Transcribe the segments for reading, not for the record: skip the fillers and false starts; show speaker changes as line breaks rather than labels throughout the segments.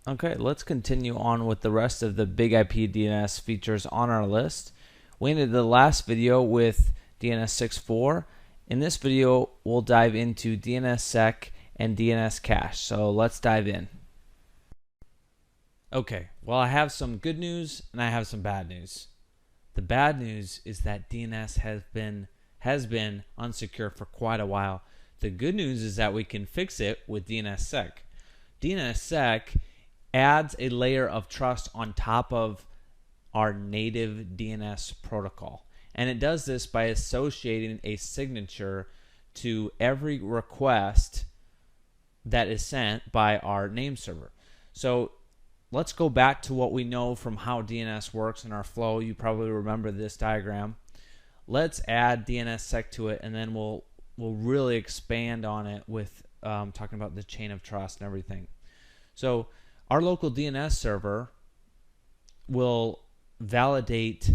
Okay, let's continue on with the rest of the big IP DNS features on our list. We ended the last video with DNS 6.4. In this video, we'll dive into DNSSEC and DNS cache. So let's dive in. Okay, well, I have some good news and I have some bad news. The bad news is that DNS has been unsecure for quite a while. The good news is that we can fix it with DNSSEC. DNSSEC adds a layer of trust on top of our native DNS protocol. And it does this by associating a signature to every request that is sent by our name server. So let's go back to what we know from how DNS works in our flow. You probably remember this diagram. Let's add DNSSEC to it, and then we'll really expand on it with talking about the chain of trust and everything. So our local DNS server will validate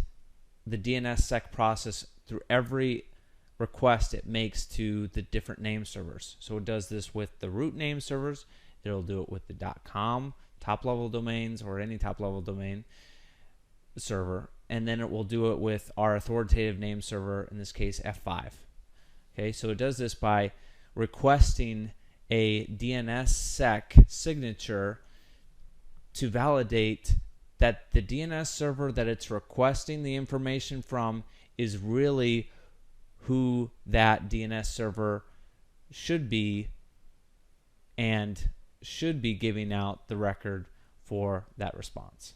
the DNSSEC process through every request it makes to the different name servers. So it does this with the root name servers. It'll do it with the .com top-level domains or any top-level domain server, and then it will do it with our authoritative name server, in this case F5. Okay, so it does this by requesting a DNSSEC signature to validate that the DNS server that it's requesting the information from is really who that DNS server should be and should be giving out the record for that response.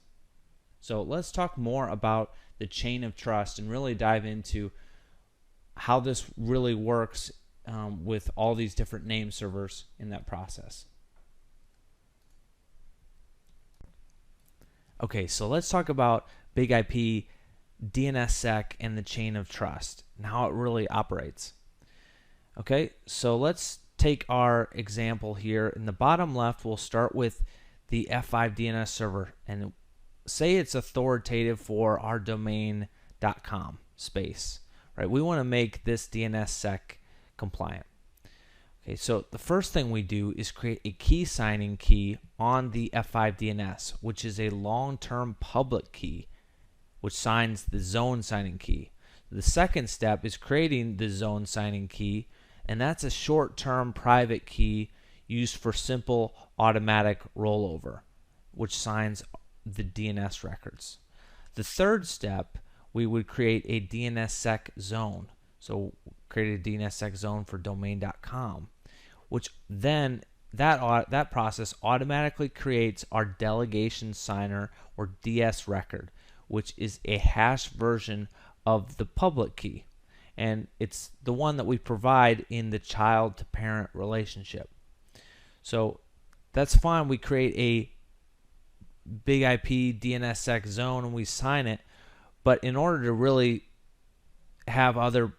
So let's talk more about the chain of trust and really dive into how this really works with all these different name servers in that process. Okay, so let's talk about Big IP, DNSSEC, and the chain of trust and how it really operates. Okay, so let's take our example here. In the bottom left, we'll start with the F5 DNS server and say it's authoritative for our domain.com space. Right? We want to make this DNSSEC compliant. Okay, so the first thing we do is create a key signing key on the F5 DNS, which is a long-term public key, which signs the zone signing key. The second step is creating the zone signing key, and that's a short-term private key used for simple automatic rollover, which signs the DNS records. The third step, we would create a DNSSEC zone. So create a DNSSEC zone for domain.com, which then that process automatically creates our delegation signer or DS record, which is a hashed version of the public key. And it's the one that we provide in the child to parent relationship. So that's fine. We create a Big IP DNSSEC zone and we sign it. But in order to really have other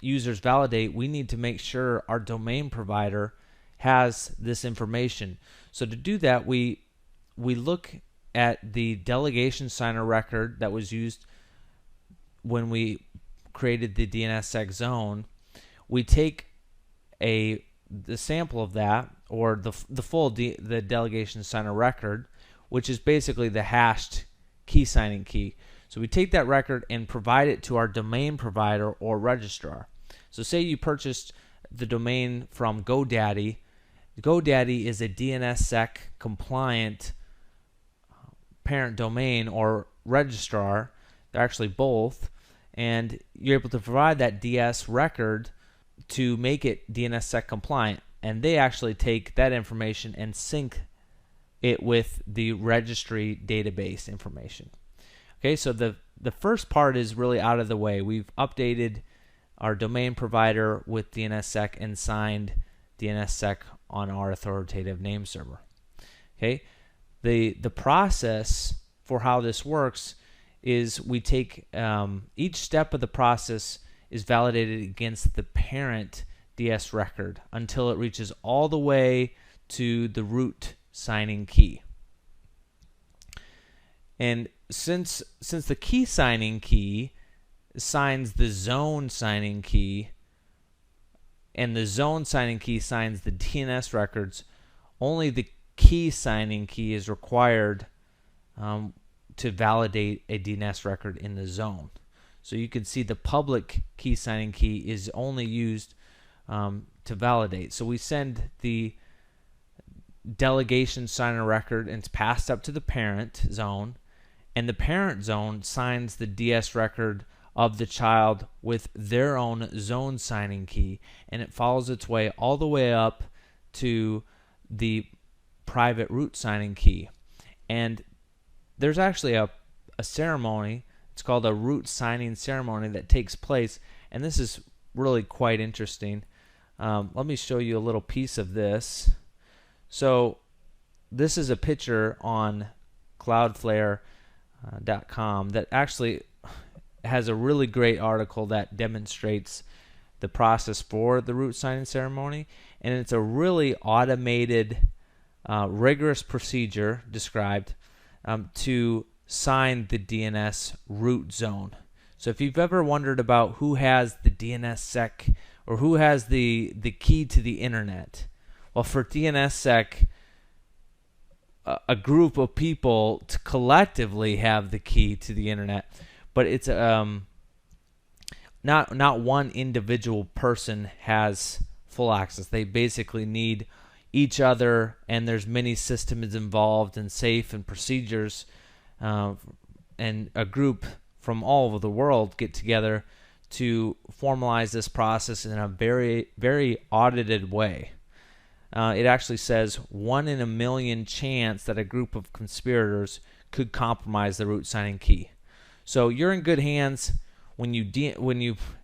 users validate, we need to make sure our domain provider has this information. So to do that, we look at the delegation signer record that was used when we created the DNSSEC zone. We take the sample of that, or the delegation signer record, which is basically the hashed key signing key. So we take that record and provide it to our domain provider or registrar. So say you purchased the domain from GoDaddy. GoDaddy is a DNSSEC compliant parent domain or registrar. They're actually both. And you're able to provide that DS record to make it DNSSEC compliant. And they actually take that information and sync it with the registry database information. Okay, so the first part is really out of the way. We've updated our domain provider with DNSSEC and signed DNSSEC on our authoritative name server. Okay, the process for how this works is we take each step of the process is validated against the parent DS record until it reaches all the way to the root signing key. And since the key signing key signs the zone signing key, and the zone signing key signs the DNS records, only the key signing key is required to validate a DNS record in the zone. So you can see the public key signing key is only used to validate. So we send the delegation signer record and it's passed up to the parent zone, and the parent zone signs the DS record of the child with their own zone signing key, and it follows its way all the way up to the private root signing key. And there's actually a ceremony, it's called a root signing ceremony, that takes place, and this is really quite interesting. Let me show you a little piece of this. So this is a picture on Cloudflare.com that actually has a really great article that demonstrates the process for the root signing ceremony, and it's a really automated, rigorous procedure described to sign the DNS root zone. So if you've ever wondered about who has the DNSSEC or who has the key to the internet, well, for DNSSEC, a group of people to collectively have the key to the internet, but it's not one individual person has full access. They basically need each other, and there's many systems involved and safe and procedures, and a group from all over the world get together to formalize this process in a very, very audited way. It actually says 1 in a million chance that a group of conspirators could compromise the root signing key. So you're in good hands when you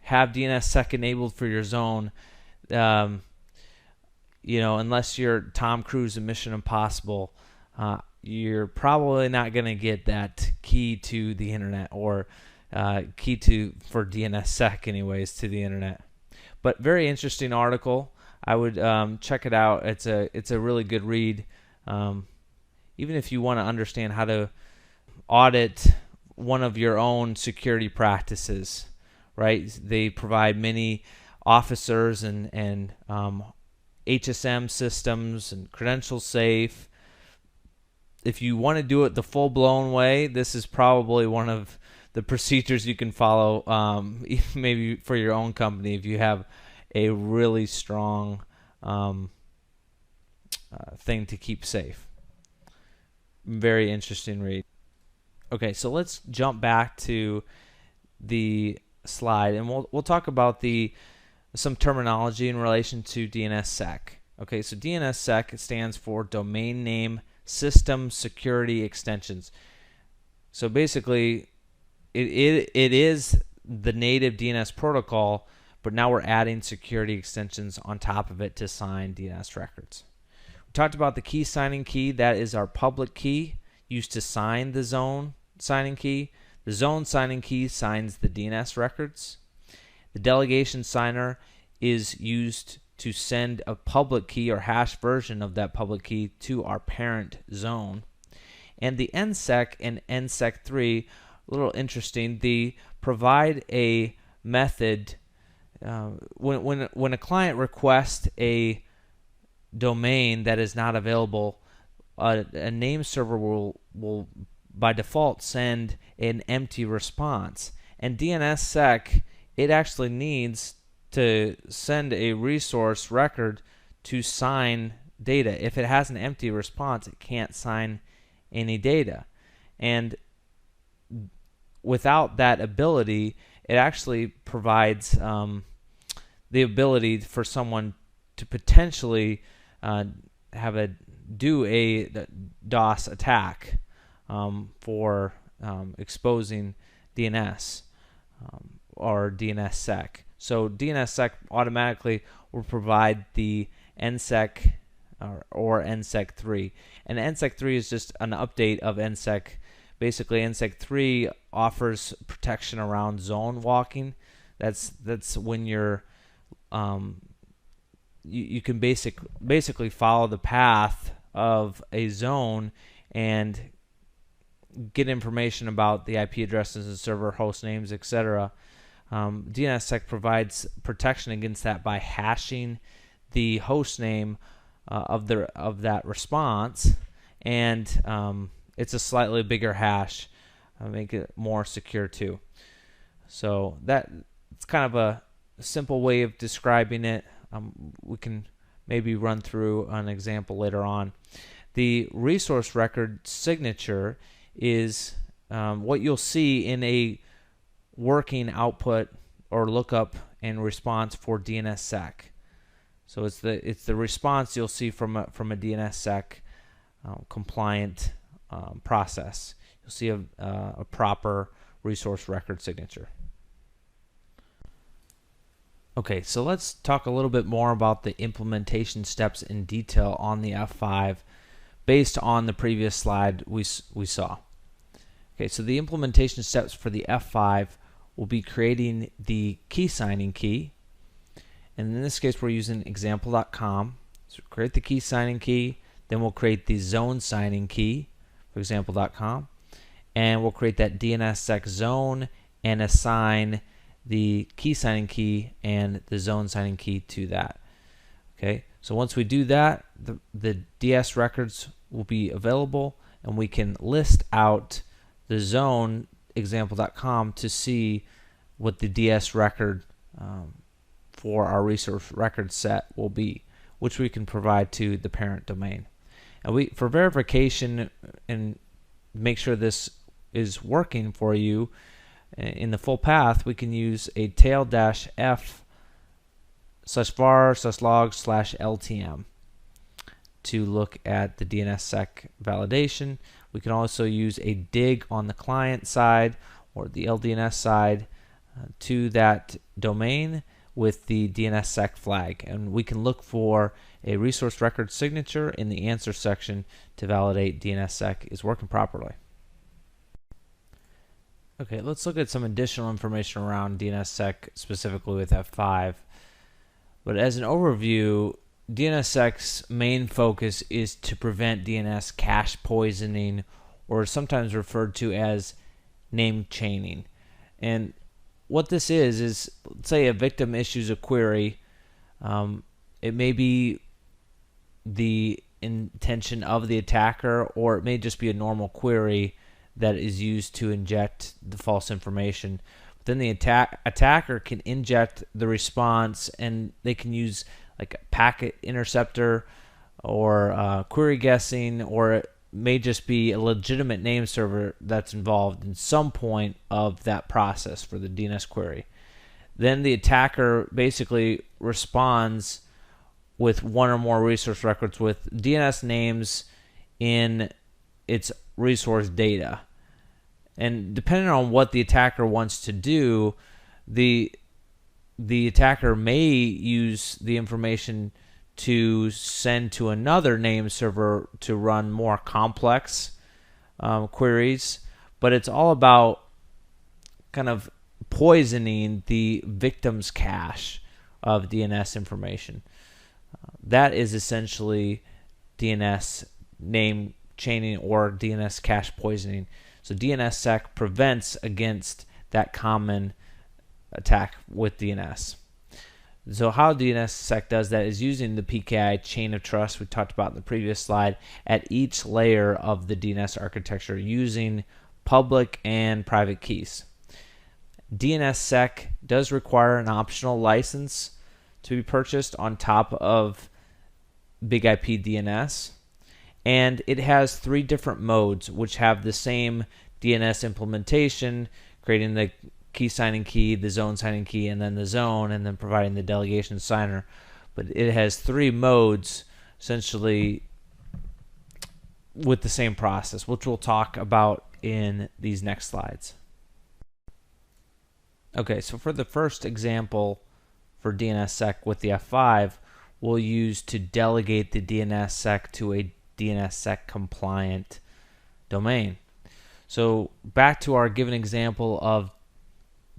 have DNSSEC enabled for your zone. Unless you're Tom Cruise in Mission Impossible, you're probably not going to get that key to the internet, or key for DNSSEC anyways to the internet. But very interesting article. I would check it out. It's a really good read. Even if you want to understand how to audit one of your own security practices, right? They provide many officers and HSM systems and credential safe. If you want to do it the full-blown way, this is probably one of the procedures you can follow, maybe for your own company, if you have a really strong thing to keep safe. Very interesting read. Okay, so let's jump back to the slide, and we'll talk about some terminology in relation to DNSSEC. Okay, so DNSSEC stands for Domain Name System Security Extensions. So basically, it is the native DNS protocol, but now we're adding security extensions on top of it to sign DNS records. We talked about the key signing key. That is our public key used to sign the zone signing key. The zone signing key signs the DNS records. The delegation signer is used to send a public key or hash version of that public key to our parent zone. And the NSEC and NSEC3, a little interesting, they provide a method. When a client requests a domain that is not available, a name server will by default send an empty response. And DNSSEC, it actually needs to send a resource record to sign data. If it has an empty response, it can't sign any data. And without that ability, it actually provides the ability for someone to potentially do a DOS attack for exposing DNS or DNSSEC. So DNSSEC automatically will provide the NSEC or NSEC3. And NSEC3 is just an update of NSEC. Basically, NSEC3 offers protection around zone walking. That's when you're you can basically follow the path of a zone and get information about the IP addresses and server host names, etc. DNSSEC provides protection against that by hashing the host name of that response, and it's a slightly bigger hash, make it more secure too. So it's kind of a simple way of describing it. We can maybe run through an example later on. The resource record signature is what you'll see in a working output or lookup and response for DNSSEC. So it's the response you'll see from a DNSSEC compliant process. You'll see a proper resource record signature. Okay, so let's talk a little bit more about the implementation steps in detail on the F5 based on the previous slide we saw. Okay, so the implementation steps for the F5 will be creating the key signing key, and in this case we're using example.com. So create the key signing key, then we'll create the zone signing key for example.com, and we'll create that DNSSEC zone and assign the key signing key and the zone signing key to that. Okay, so once we do that, the DS records will be available, and we can list out the zone example.com to see what the DS record for our resource record set will be, which we can provide to the parent domain. And for verification and make sure this is working for you in the full path, we can use a tail-f/var/log/ltm to look at the DNSSEC validation. We can also use a dig on the client side or the LDNS side to that domain with the DNSSEC flag, and we can look for a resource record signature in the answer section to validate DNSSEC is working properly. Okay, let's look at some additional information around DNSSEC specifically with F5. But as an overview, DNSSEC's main focus is to prevent DNS cache poisoning, or sometimes referred to as name chaining. And what this is let's say a victim issues a query. It may be the intention of the attacker, or it may just be a normal query that is used to inject the false information. Then the attacker can inject the response, and they can use like a packet interceptor or query guessing, or it may just be a legitimate name server that's involved in some point of that process for the DNS query. Then the attacker basically responds with one or more resource records with DNS names in its resource data. And depending on what the attacker wants to do, the attacker may use the information to send to another name server to run more complex queries, but it's all about kind of poisoning the victim's cache of DNS information. That is essentially DNS name chaining or DNS cache poisoning. So DNSSEC prevents against that common attack with DNS. So how DNSSEC does that is using the PKI chain of trust we talked about in the previous slide at each layer of the DNS architecture using public and private keys. DNSSEC does require an optional license to be purchased on top of Big IP DNS, and it has 3 different modes which have the same DNS implementation, creating the key signing key, the zone signing key, and then the zone, and then providing the delegation signer. But it has 3 modes essentially with the same process, which we'll talk about in these next slides. Okay, so for the first example for DNSSEC with the F5, we'll use to delegate the DNSSEC to a DNSSEC compliant domain. So back to our given example of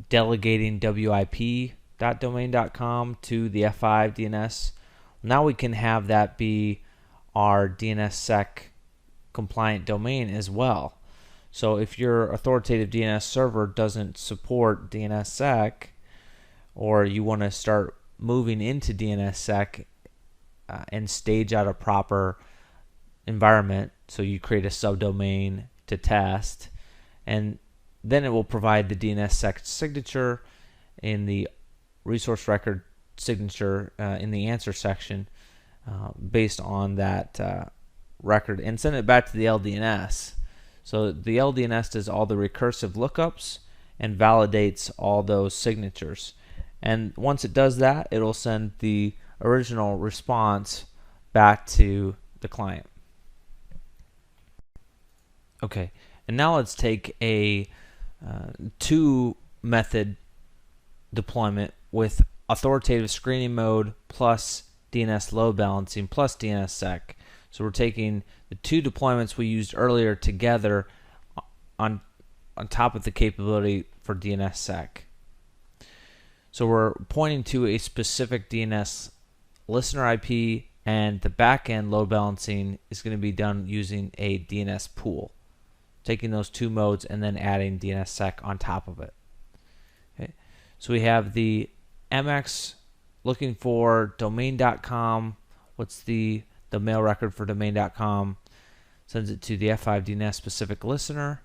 delegating wip.domain.com to the F5 DNS. Now we can have that be our DNSSEC compliant domain as well. So if your authoritative DNS server doesn't support DNSSEC, or you want to start moving into DNSSEC and stage out a proper environment. So you create a subdomain to test, and then it will provide the DNSSEC signature in the resource record signature in the answer section based on that record, and send it back to the LDNS. So the LDNS does all the recursive lookups and validates all those signatures. And once it does that, it'll send the original response back to the client. Okay, and now let's take a two-method deployment with authoritative screening mode plus DNS load balancing plus DNSSEC. So we're taking the two deployments we used earlier together on top of the capability for DNSSEC. So we're pointing to a specific DNS listener IP, and the backend load balancing is going to be done using a DNS pool, taking those two modes and then adding DNSSEC on top of it. Okay. So we have the MX looking for domain.com. What's the mail record for domain.com? Sends it to the F5 DNS specific listener.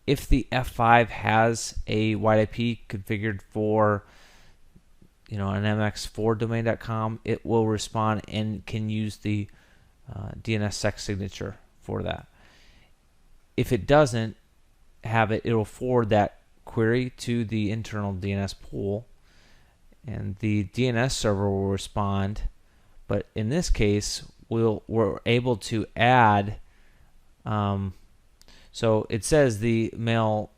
If the F5 has a wide IP configured for an MX for domain.com, it will respond and can use the DNSSEC signature for that. If it doesn't have it, it will forward that query to the internal DNS pool, and the DNS server will respond. But in this case, we're able to add. So it says the mail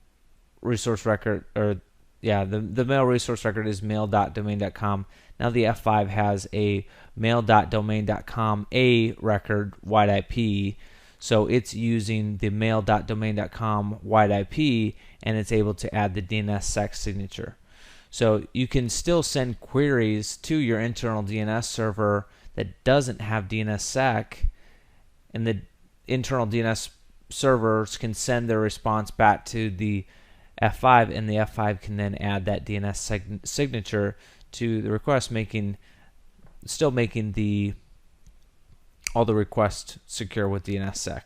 resource record, the mail resource record is mail.domain.com. Now the F5 has a mail.domain.com A record wide IP, so it's using the mail.domain.com wide IP, and it's able to add the DNSSEC signature. So you can still send queries to your internal DNS server that doesn't have DNSSEC, and the internal DNS servers can send their response back to the F5, and the F5 can then add that DNS signature to the request, still making all the requests secure with DNSSEC.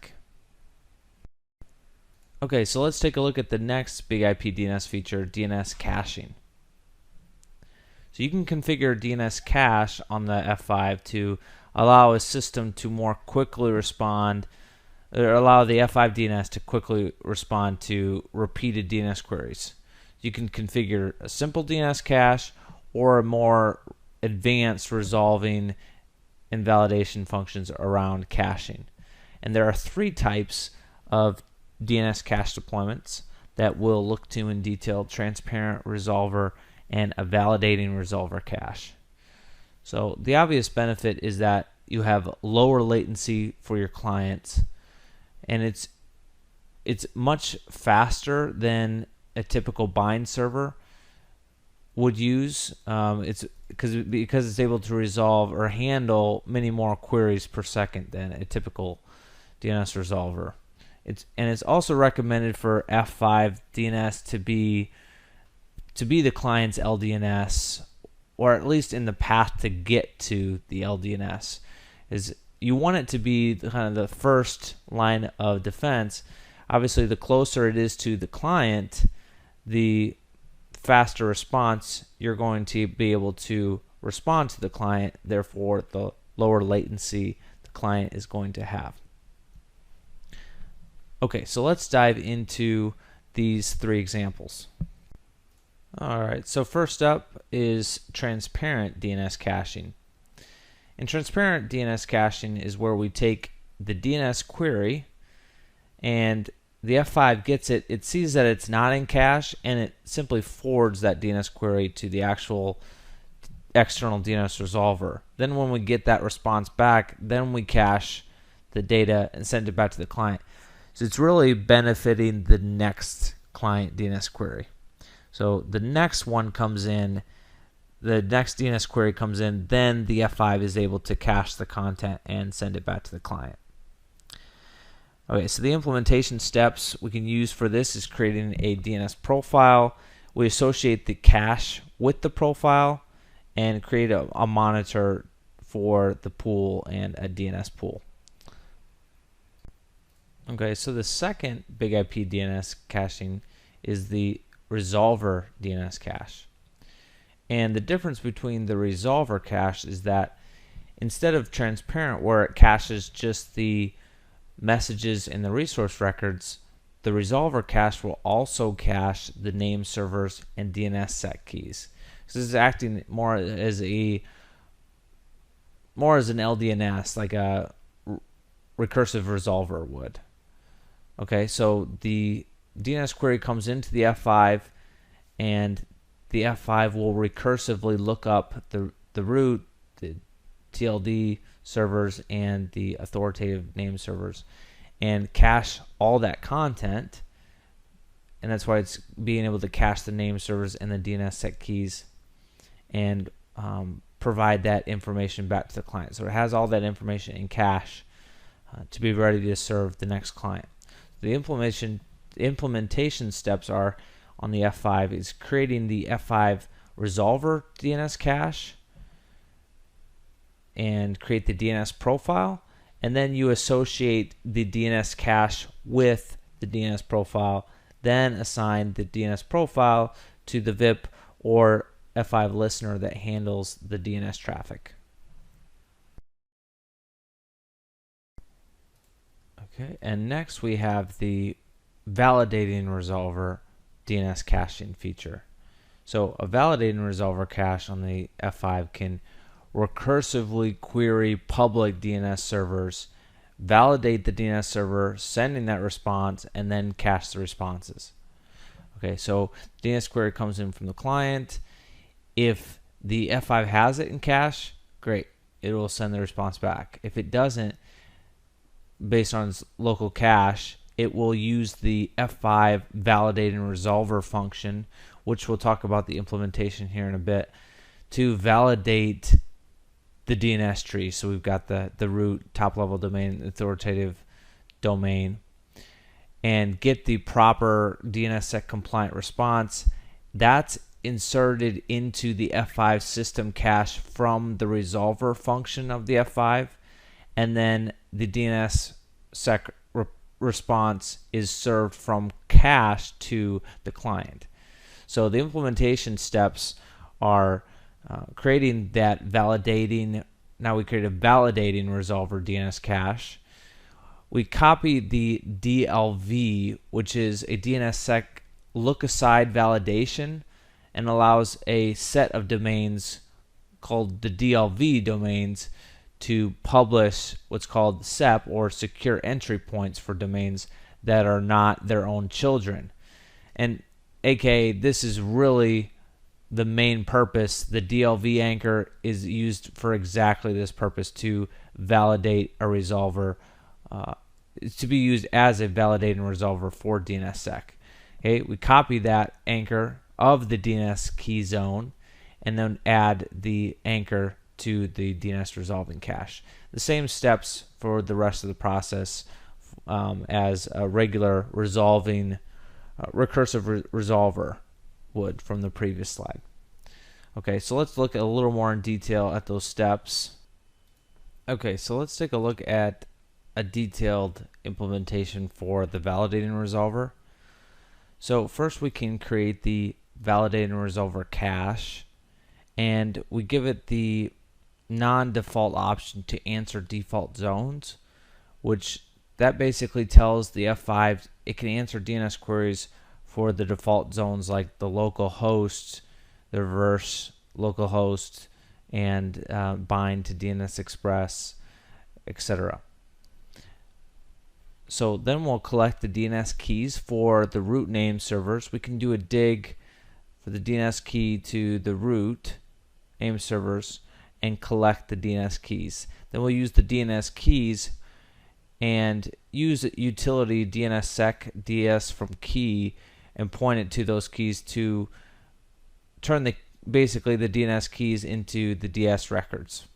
Okay, so let's take a look at the next big IP DNS feature, DNS caching. So you can configure DNS cache on the F5 to allow a system to more quickly respond, or allow the F5 DNS to quickly respond to repeated DNS queries. You can configure a simple DNS cache or a more advanced resolving and validation functions around caching. And there are three types of DNS cache deployments that we'll look to in detail: transparent, resolver, and a validating resolver cache. So the obvious benefit is that you have lower latency for your clients, and it's much faster than a typical bind server would use. It's because it's able to resolve or handle many more queries per second than a typical DNS resolver. It's also recommended for F5 DNS to be the client's LDNS, or at least in the path to get to the LDNS. You want it to be kind of the first line of defense. Obviously, the closer it is to the client, the faster response you're going to be able to respond to the client, therefore the lower latency the client is going to have. Okay, so let's dive into these three examples. Alright, so first up is transparent DNS caching. And transparent DNS caching is where we take the DNS query, and the F5 gets it, it sees that it's not in cache, and it simply forwards that DNS query to the actual external DNS resolver. Then when we get that response back, then we cache the data and send it back to the client. So it's really benefiting the next client DNS query. So the next one comes in, the next DNS query comes in, then the F5 is able to cache the content and send it back to the client. Okay, so the implementation steps we can use for this is creating a DNS profile. We associate the cache with the profile and create a monitor for the pool and a DNS pool. Okay, so the second big IP DNS caching is the resolver DNS cache. And the difference between the resolver cache is that instead of transparent, where it caches just the messages in the resource records, the resolver cache will also cache the name servers and DNSSEC keys. So this is acting more as an LDNS, like a recursive resolver would. Okay, so the DNS query comes into the F5, and the F5 will recursively look up the root, the TLD servers, and the authoritative name servers, and cache all that content. And that's why it's being able to cache the name servers and the DNSSEC keys and provide that information back to the client. So it has all that information in cache to be ready to serve the next client. The implementation steps are on the F5 is creating the F5 resolver DNS cache and create the DNS profile, and then you associate the DNS cache with the DNS profile, then assign the DNS profile to the VIP or F5 listener that handles the DNS traffic. Okay, and next we have the validating resolver DNS caching feature. So a validating resolver cache on the F5 can recursively query public DNS servers, validate the DNS server sending that response, and then cache the responses. Okay, so DNS query comes in from the client. If the F5 has it in cache, great, it will send the response back. If it doesn't, based on its local cache, it will use the F5 validating resolver function, which we'll talk about the implementation here in a bit, to validate the DNS tree. So we've got the root, top level domain, authoritative domain, and get the proper DNSSEC compliant response. That's inserted into the F5 system cache from the resolver function of the F5, and then the DNSSEC response is served from cache to the client. So the implementation steps are creating that validating. Now we create a validating resolver DNS cache. We copy the DLV, which is a DNSSEC look-aside validation, and allows a set of domains called the DLV domains to publish what's called SEP, or secure entry points, for domains that are not their own children. And aka, this is really the main purpose. The DLV anchor is used for exactly this purpose, to validate a resolver, to be used as a validating resolver for DNSSEC. Okay, we copy that anchor of the DNS key zone and then add the anchor to the DNS resolving cache. The same steps for the rest of the process as a regular resolving recursive resolver would from the previous slide. Okay, so let's look a little more in detail at those steps. Okay, so let's take a look at a detailed implementation for the validating resolver. So first we can create the validating resolver cache, and we give it the non-default option to answer default zones, which that basically tells the F5 it can answer DNS queries for the default zones like the local host, the reverse local host, and bind to DNS Express, etc. So then we'll collect the DNS keys for the root name servers. We can do a dig for the DNS key to the root name servers and collect the DNS keys. Then we'll use the DNS keys and use utility DNSSEC ds from key and point it to those keys to turn basically the DNS keys into the DS records.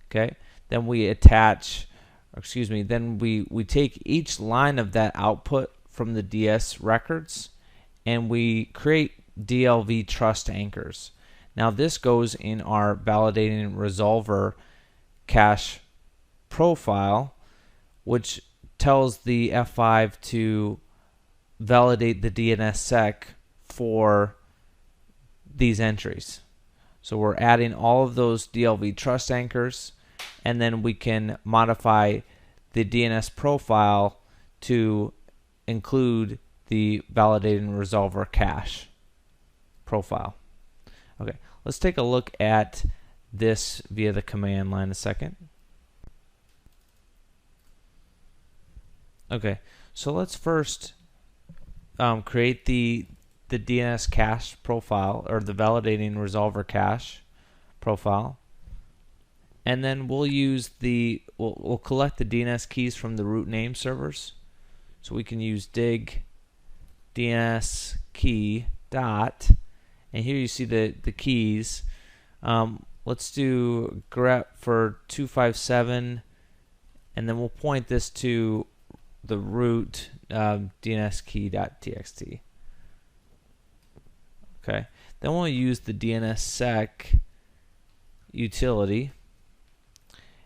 Okay. Then we attach, then we take each line of that output from the DS records and we create DLV trust anchors. Now this goes in our validating resolver cache profile, which tells the F5 to validate the DNSSEC for these entries. So we're adding all of those DLV trust anchors, and then we can modify the DNS profile to include the validating resolver cache profile. Okay, let's take a look at this via the command line a second. Okay, so let's first create the DNS cache profile, or the validating resolver cache profile, and then we'll use we'll collect the DNS keys from the root name servers. So we can use dig DNS key dot, and here you see the keys. Let's do grep for 257, and then we'll point this to the root DNS key.txt. Okay, then we'll use the DNSSEC utility,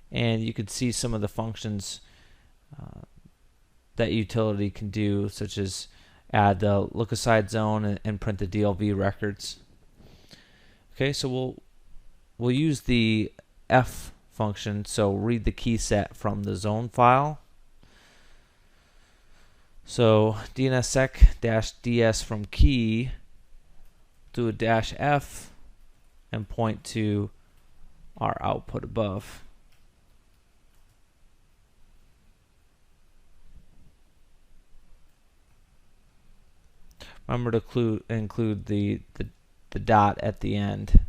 and you can see some of the functions that utility can do, such as add the look-aside zone and print the DLV records. Okay, so we'll use the F function, so read the key set from the zone file. So DNSSEC-ds from key, do a -F, and point to our output above. Remember to include the dot at the end.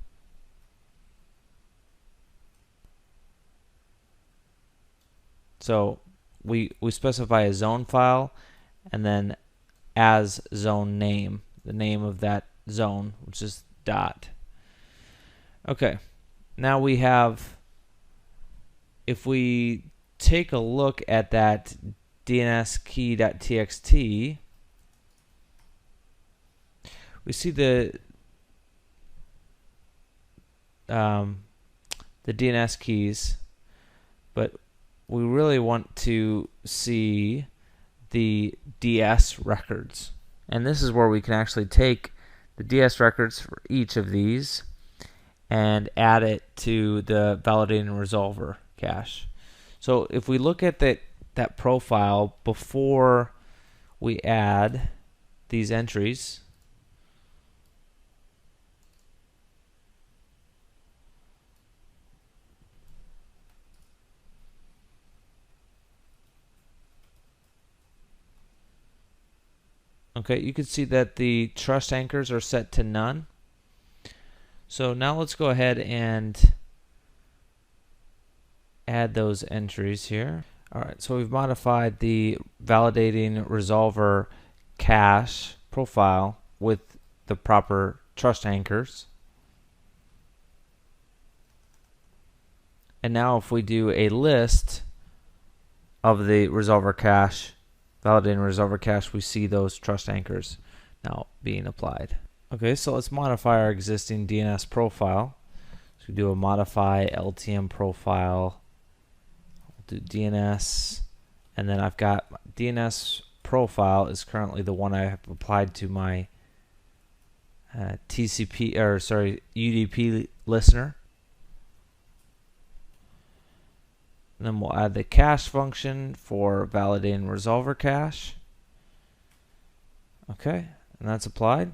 So we specify a zone file, and then as zone name, the name of that zone, which is dot. Okay, now we have, if we take a look at that DNS key.txt, we see the DNS keys, but we really want to see the DS records. And this is where we can actually take the DS records for each of these and add it to the validating resolver cache. So if we look at that profile before we add these entries, okay, you can see that the trust anchors are set to none. So now let's go ahead and add those entries here. Alright, so we've modified the validating resolver cache profile with the proper trust anchors. And now if we do a list of the resolver cache, validating resolver cache, we see those trust anchors now being applied. Okay, so let's modify our existing DNS profile. So we do a modify LTM profile, we'll do DNS, and then I've got DNS profile is currently the one I have applied to my UDP listener. And then we'll add the cache function for validating resolver cache. Okay, and that's applied.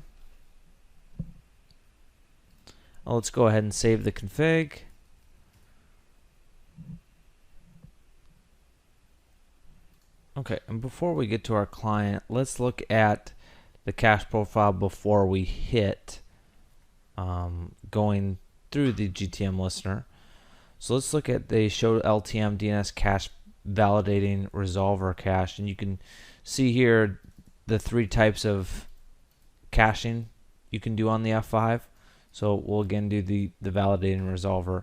Well, let's go ahead and save the config. Okay, and before we get to our client, let's look at the cache profile before we hit going through the GTM listener. So let's look at the show LTM DNS cache validating resolver cache, and you can see here the three types of caching you can do on the F5. So we'll again do the validating resolver.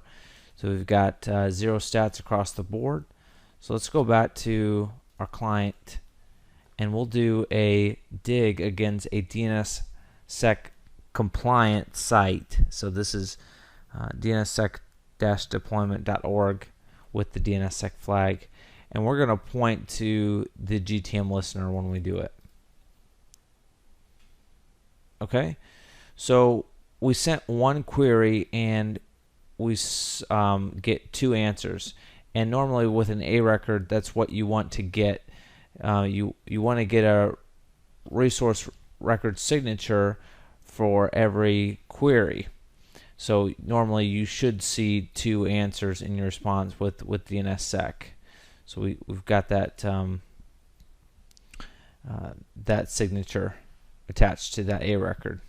So we've got 0 stats across the board. So let's go back to our client, and we'll do a dig against a DNSSEC compliant site. So this is DNSSEC-deployment.org. with the DNSSEC flag, and we're going to point to the GTM listener when we do it. Okay, so we sent one query and we get 2 answers, and normally with an A record, that's what you want to get. You want to get a resource record signature for every query. So normally you should see 2 answers in your response with DNSSEC. So we've got that that signature attached to that A record,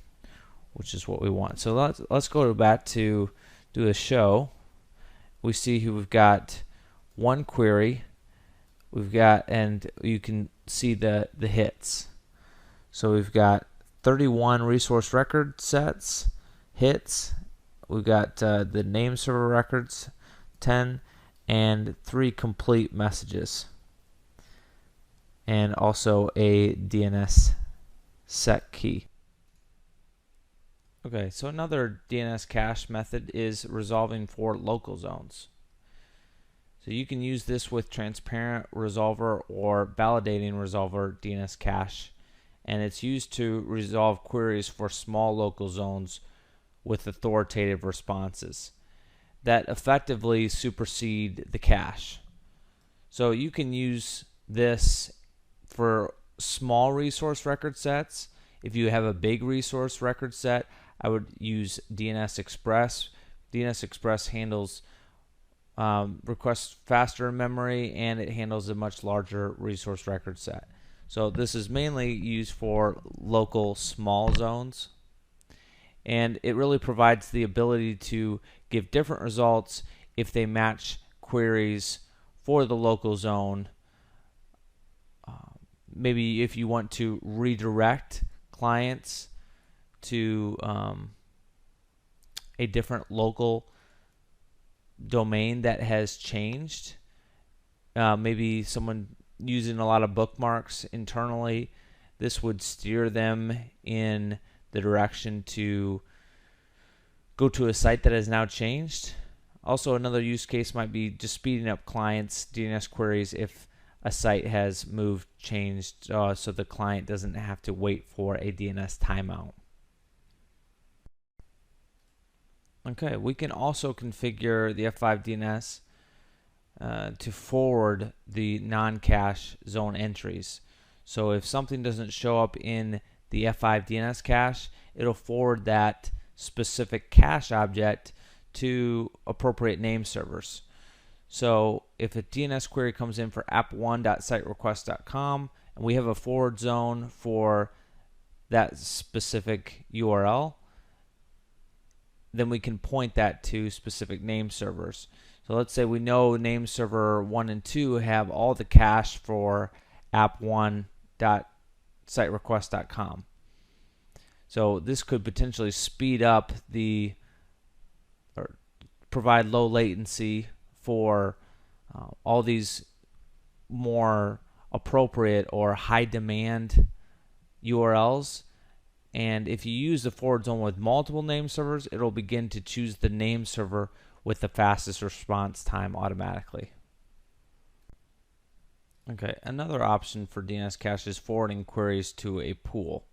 which is what we want. So let's go back to do a show. We see here we've got 1 query. We've got, and you can see the hits. So we've got 31 resource record sets hits. We've got the name server records 10 and 3 complete messages, and also a DNSSEC key. Okay, so another DNS cache method is resolving for local zones. So you can use this with transparent resolver or validating resolver DNS cache, and it's used to resolve queries for small local zones with authoritative responses that effectively supersede the cache. So you can use this for small resource record sets. If you have a big resource record set, I would use DNS Express. DNS Express handles requests faster in memory, and it handles a much larger resource record set. So this is mainly used for local small zones, and it really provides the ability to give different results if they match queries for the local zone. Maybe if you want to redirect clients to a different local domain that has changed. Maybe someone using a lot of bookmarks internally, this would steer them in the direction to go to a site that has now changed. Also, another use case might be just speeding up clients' DNS queries if a site has changed, so the client doesn't have to wait for a DNS timeout. Okay, we can also configure the F5 DNS to forward the non-cache zone entries. So if something doesn't show up in the F5 DNS cache, it'll forward that specific cache object to appropriate name servers. So if a DNS query comes in for app1.siterequest.com and we have a forward zone for that specific URL, then we can point that to specific name servers. So let's say we know name server 1 and 2 have all the cache for app1.siterequest.com. So this could potentially speed up or provide low latency for all these more appropriate or high demand URLs. And if you use the forward zone with multiple name servers, it'll begin to choose the name server with the fastest response time automatically. Okay, another option for DNS cache is forwarding queries to a pool.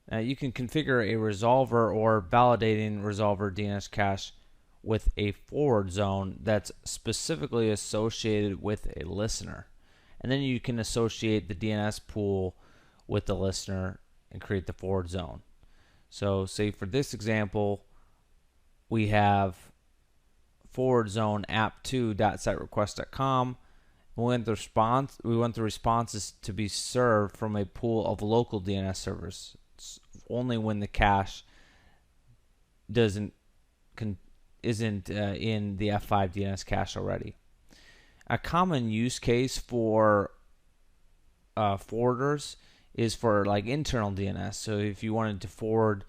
Now you can configure a resolver or validating resolver DNS cache with a forward zone that's specifically associated with a listener. And then you can associate the DNS pool with the listener and create the forward zone. So say for this example, we have forward zone app2.siterequest.com. We want the responses to be served from a pool of local DNS servers. It's only when the cache isn't in the F5 DNS cache already. A common use case for forwarders is for like internal DNS. So if you wanted to forward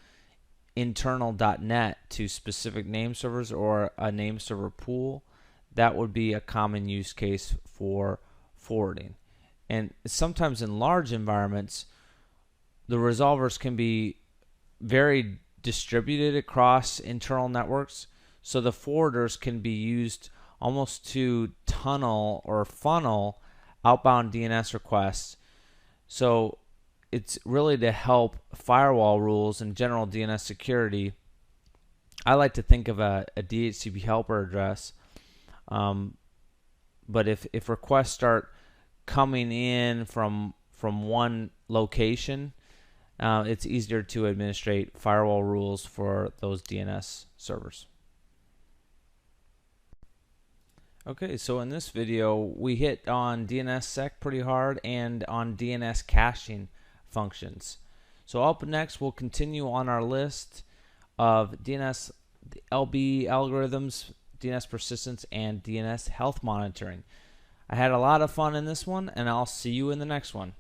internal.net to specific name servers or a name server pool, that would be a common use case for forwarding. And sometimes in large environments, the resolvers can be very distributed across internal networks, so the forwarders can be used almost to tunnel or funnel outbound DNS requests. So it's really to help firewall rules and general DNS security. I like to think of a DHCP helper address, but if requests start coming in from one location, it's easier to administrate firewall rules for those DNS servers. Okay, so in this video we hit on DNSSEC pretty hard and on DNS caching functions. So up next we'll continue on our list of DNS LB algorithms, DNS persistence, and DNS health monitoring. I had a lot of fun in this one, and I'll see you in the next one.